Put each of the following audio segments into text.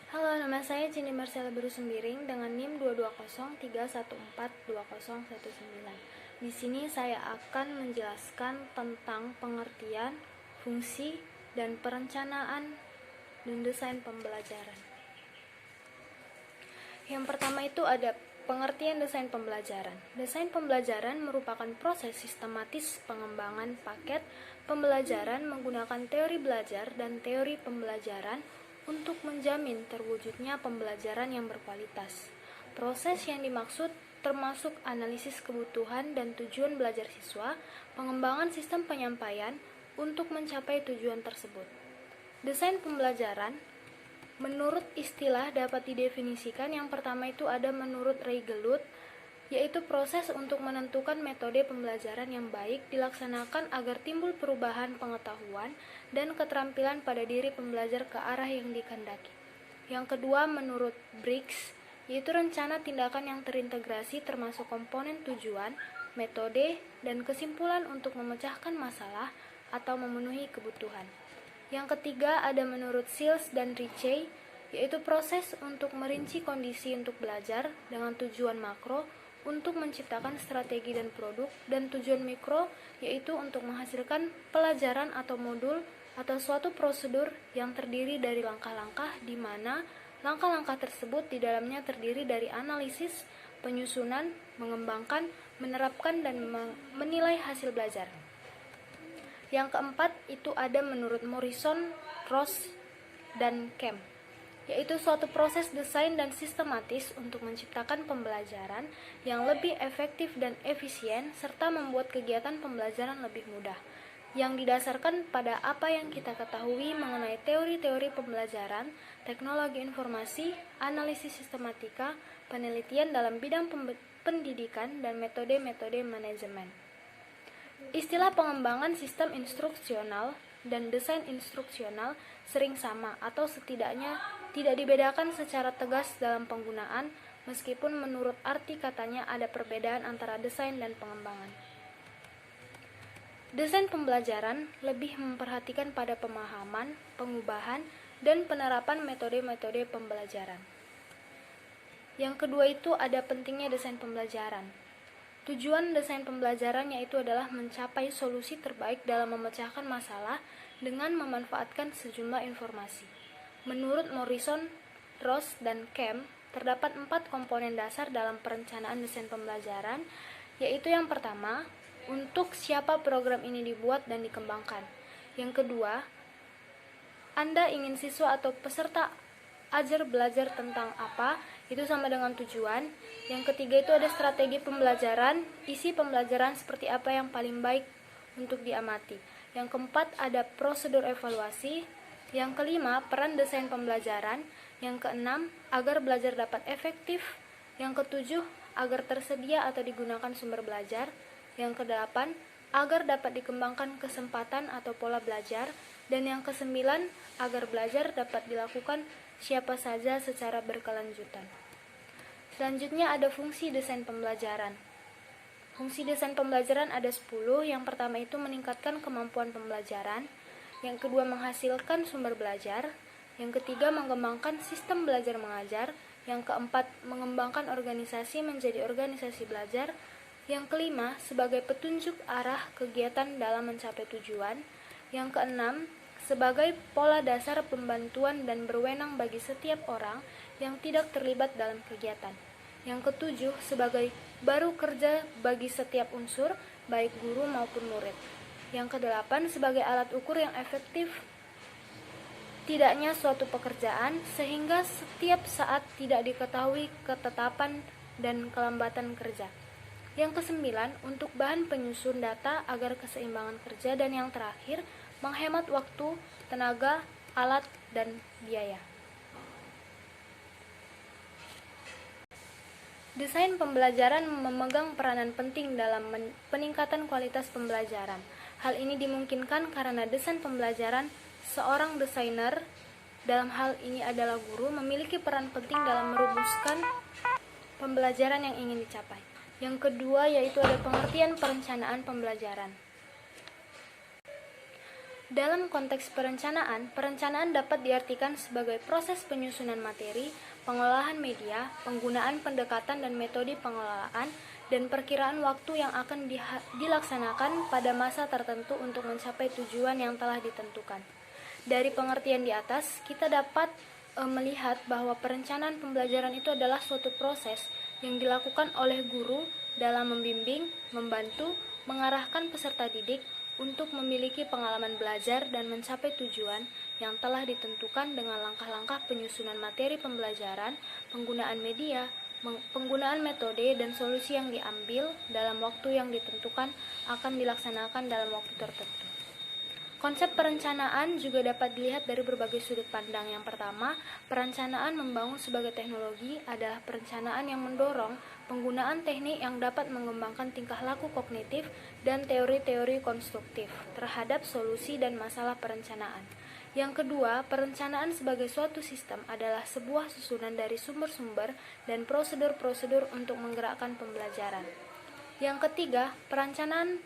Halo, nama saya Cindy Marcella Berusumbiring dengan NIM 22031420119. Di sini saya akan menjelaskan tentang pengertian, fungsi, dan perencanaan dan desain pembelajaran. Yang pertama itu ada pengertian desain pembelajaran. Desain pembelajaran merupakan proses sistematis pengembangan paket pembelajaran menggunakan teori belajar dan teori pembelajaran untuk menjamin terwujudnya pembelajaran yang berkualitas. Proses yang dimaksud termasuk analisis kebutuhan dan tujuan belajar siswa, pengembangan sistem penyampaian untuk mencapai tujuan tersebut. Desain pembelajaran menurut istilah dapat didefinisikan yang pertama itu ada menurut Ray Gelut, yaitu proses untuk menentukan metode pembelajaran yang baik dilaksanakan agar timbul perubahan pengetahuan dan keterampilan pada diri pembelajar ke arah yang dikehendaki. Yang kedua menurut Briggs, yaitu rencana tindakan yang terintegrasi termasuk komponen tujuan, metode, dan kesimpulan untuk memecahkan masalah atau memenuhi kebutuhan. Yang ketiga ada menurut Sills dan Ritchie, yaitu proses untuk merinci kondisi untuk belajar dengan tujuan makro untuk menciptakan strategi dan produk, dan tujuan mikro yaitu untuk menghasilkan pelajaran atau modul atau suatu prosedur yang terdiri dari langkah-langkah di mana langkah-langkah tersebut di dalamnya terdiri dari analisis, penyusunan, mengembangkan, menerapkan, dan menilai hasil belajar. Yang keempat itu ada menurut Morrison, Ross, dan Kemp, yaitu suatu proses desain dan sistematis untuk menciptakan pembelajaran yang lebih efektif dan efisien serta membuat kegiatan pembelajaran lebih mudah, yang didasarkan pada apa yang kita ketahui mengenai teori-teori pembelajaran, teknologi informasi, analisis sistematika, penelitian dalam bidang pendidikan, dan metode-metode manajemen. Istilah pengembangan sistem instruksional dan desain instruksional sering sama atau setidaknya tidak dibedakan secara tegas dalam penggunaan, meskipun menurut arti katanya ada perbedaan antara desain dan pengembangan. Desain pembelajaran lebih memperhatikan pada pemahaman, pengubahan, dan penerapan metode-metode pembelajaran. Yang kedua itu ada pentingnya desain pembelajaran. Tujuan desain pembelajaran yaitu adalah mencapai solusi terbaik dalam memecahkan masalah dengan memanfaatkan sejumlah informasi. Menurut Morrison, Ross, dan Kemp, terdapat 4 komponen dasar dalam perencanaan desain pembelajaran, yaitu yang pertama, untuk siapa program ini dibuat dan dikembangkan. Yang kedua, Anda ingin siswa atau peserta ajar belajar tentang apa, itu sama dengan tujuan. Yang ketiga itu ada strategi pembelajaran, isi pembelajaran seperti apa yang paling baik untuk diamati. Yang keempat ada prosedur evaluasi. Yang kelima peran desain pembelajaran. Yang keenam agar belajar dapat efektif. Yang ketujuh agar tersedia atau digunakan sumber belajar. Yang kedelapan agar dapat dikembangkan kesempatan atau pola belajar. Dan yang kesembilan agar belajar dapat dilakukan siapa saja secara berkelanjutan. Selanjutnya ada fungsi desain pembelajaran. Fungsi desain pembelajaran ada 10. Yang pertama itu meningkatkan kemampuan pembelajaran. Yang kedua menghasilkan sumber belajar. Yang ketiga mengembangkan sistem belajar mengajar. Yang keempat mengembangkan organisasi menjadi organisasi belajar. Yang kelima sebagai petunjuk arah kegiatan dalam mencapai tujuan. Yang keenam sebagai pola dasar pembantuan dan berwenang bagi setiap orang yang tidak terlibat dalam kegiatan. Yang ketujuh sebagai baru kerja bagi setiap unsur, baik guru maupun murid. Yang kedelapan sebagai alat ukur yang efektif tidaknya suatu pekerjaan sehingga setiap saat tidak diketahui ketetapan dan kelambatan kerja. Yang kesembilan untuk bahan penyusun data agar keseimbangan kerja. Dan yang terakhir menghemat waktu, tenaga, alat, dan biaya. Desain pembelajaran memegang peranan penting dalam peningkatan kualitas pembelajaran. Hal ini dimungkinkan karena desain pembelajaran seorang desainer, dalam hal ini adalah guru, memiliki peran penting dalam merumuskan pembelajaran yang ingin dicapai. Yang kedua yaitu ada pengertian perencanaan pembelajaran. Dalam konteks perencanaan, perencanaan dapat diartikan sebagai proses penyusunan materi, pengolahan media, penggunaan pendekatan dan metode pengelolaan, dan perkiraan waktu yang akan dilaksanakan pada masa tertentu untuk mencapai tujuan yang telah ditentukan. Dari pengertian di atas, kita dapat melihat bahwa perencanaan pembelajaran itu adalah suatu proses yang dilakukan oleh guru dalam membimbing, membantu, mengarahkan peserta didik untuk memiliki pengalaman belajar dan mencapai tujuan yang telah ditentukan dengan langkah-langkah penyusunan materi pembelajaran, penggunaan media, penggunaan metode dan solusi yang diambil dalam waktu yang ditentukan akan dilaksanakan dalam waktu tertentu. Konsep perencanaan juga dapat dilihat dari berbagai sudut pandang. Yang pertama, perencanaan membangun sebagai teknologi adalah perencanaan yang mendorong penggunaan teknik yang dapat mengembangkan tingkah laku kognitif dan teori-teori konstruktif terhadap solusi dan masalah perencanaan. Yang kedua, perencanaan sebagai suatu sistem adalah sebuah susunan dari sumber-sumber dan prosedur-prosedur untuk menggerakkan pembelajaran. Yang ketiga, perencanaan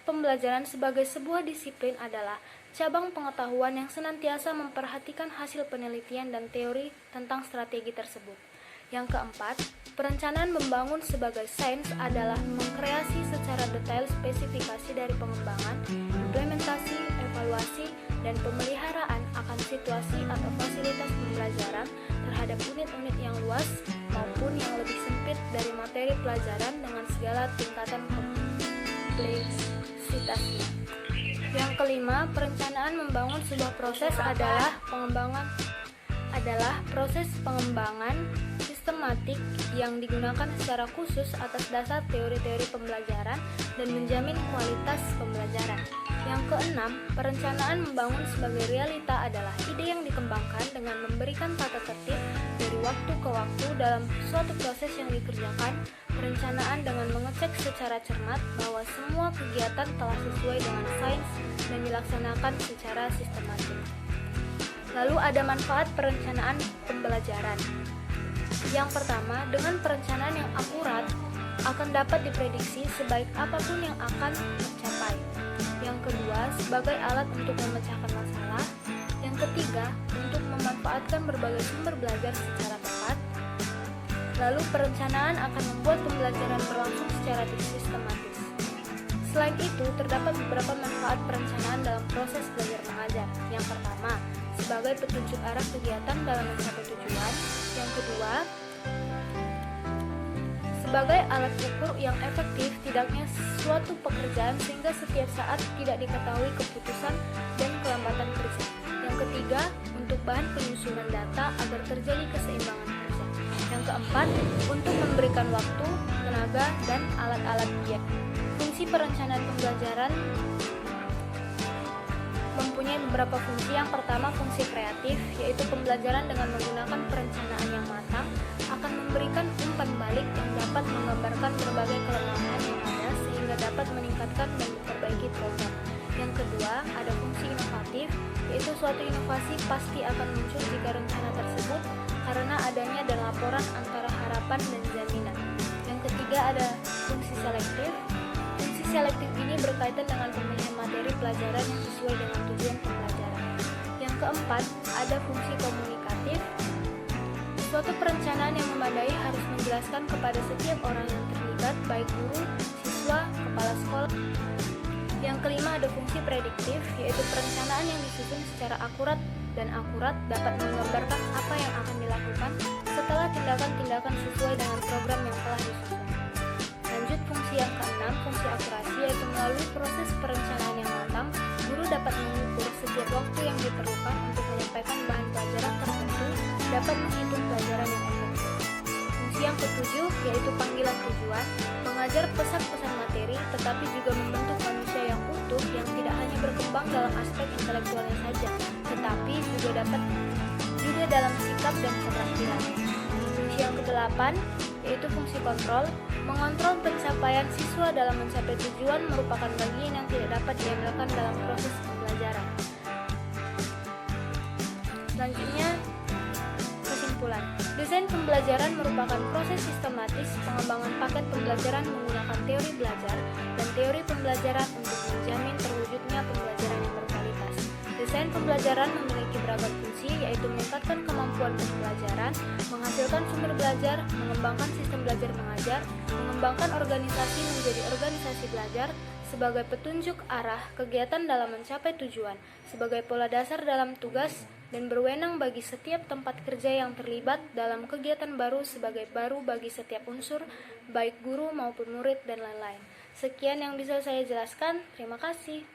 pembelajaran sebagai sebuah disiplin adalah cabang pengetahuan yang senantiasa memperhatikan hasil penelitian dan teori tentang strategi tersebut. Yang keempat, perencanaan membangun sebagai sains adalah mengkreasi secara detail spesifikasi dari pengembangan, implementasi, evaluasi, dan pemeliharaan akan situasi atau fasilitas pembelajaran terhadap unit-unit yang luas maupun yang lebih sempit dari materi pelajaran dengan segala tingkatan kompleksitasnya. Yang kelima, perencanaan membangun sebuah proses adalah proses pengembangan sistematik yang digunakan secara khusus atas dasar teori-teori pembelajaran dan menjamin kualitas pembelajaran. Yang keenam, perencanaan membangun sebagai realita adalah ide yang dikembangkan dengan memberikan tata tertib dari waktu ke waktu dalam suatu proses yang dikerjakan. Perencanaan dengan mengecek secara cermat bahwa semua kegiatan telah sesuai dengan sains dan dilaksanakan secara sistematik. Lalu ada manfaat perencanaan pembelajaran. Yang pertama, dengan perencanaan yang akurat akan dapat diprediksi sebaik apapun yang akan tercapai. Yang kedua, sebagai alat untuk memecahkan masalah. Yang ketiga, untuk memanfaatkan berbagai sumber belajar secara tepat. Lalu perencanaan akan membuat pembelajaran berlangsung secara sistematis. Selain itu, terdapat beberapa manfaat perencanaan dalam proses belajar mengajar. Yang pertama, sebagai petunjuk arah kegiatan dalam mencapai tujuan. Yang kedua, sebagai alat ukur yang efektif tidaknya suatu pekerjaan sehingga setiap saat tidak diketahui keputusan dan kelambatan kerja. Yang ketiga, untuk bahan penyusunan data agar terjadi keseimbangan kerja. Yang keempat, untuk memberikan waktu, tenaga, dan alat-alat biaya. Fungsi perencanaan pembelajaran mempunyai beberapa fungsi. Yang pertama, fungsi kreatif, yaitu pembelajaran dengan menggunakan perencanaan yang matang akan memberikan umpan balik yang dapat menggambarkan berbagai kelemahan yang ada sehingga dapat meningkatkan dan memperbaiki program. Yang kedua, ada fungsi inovatif, yaitu suatu inovasi pasti akan muncul jika rencana tersebut karena adanya dan laporan antara harapan dan jaminan. Yang ketiga, ada fungsi selektif. Fungsi selektif ini berkaitan dengan pemilihan materi pelajaran yang sesuai dengan tujuan pembelajaran. Yang keempat, ada fungsi komunikatif. Suatu perencanaan yang memadai harus menjelaskan kepada setiap orang yang terlibat, baik guru, siswa, kepala sekolah. Yang kelima, ada fungsi prediktif, yaitu perencanaan yang disusun secara akurat dapat menggambarkan apa yang akan dilakukan setelah tindakan-tindakan sesuai dengan program yang telah disusun. Lanjut, fungsi yang keenam, fungsi akurasi, yaitu melalui proses perencanaan yang matang, guru dapat mengukur setiap waktu yang diperlukan untuk menyampaikan bahan pelajaran tertentu, dapat menghitung pelajaran yang efektif. Fungsi yang ketujuh, yaitu panggilan tujuan, mengajar pesan-pesan materi, tetapi juga membentuk manusia yang utuh yang tidak hanya berkembang dalam aspek intelektualnya saja, tetapi juga dapat dalam sikap dan keterampilan. Fungsi yang kedelapan, yaitu fungsi kontrol, mengontrol pencapaian siswa dalam mencapai tujuan merupakan bagian yang tidak dapat diandalkan dalam proses pembelajaran. Selanjutnya, kesimpulan. Desain pembelajaran merupakan proses sistematis pengembangan paket pembelajaran menggunakan teori belajar dan teori pembelajaran untuk menjamin terwujudnya pembelajaran yang berkualitas. Desain pembelajaran memiliki beragam fungsi, yaitu meningkatkan kemampuan pembelajaran, menghasilkan sumber belajar, mengembangkan sistem belajar mengajar, mengembangkan organisasi menjadi organisasi belajar, sebagai petunjuk arah kegiatan dalam mencapai tujuan, sebagai pola dasar dalam tugas, dan berwenang bagi setiap tempat kerja yang terlibat dalam kegiatan baru sebagai baru bagi setiap unsur, baik guru maupun murid dan lain-lain. Sekian yang bisa saya jelaskan, terima kasih.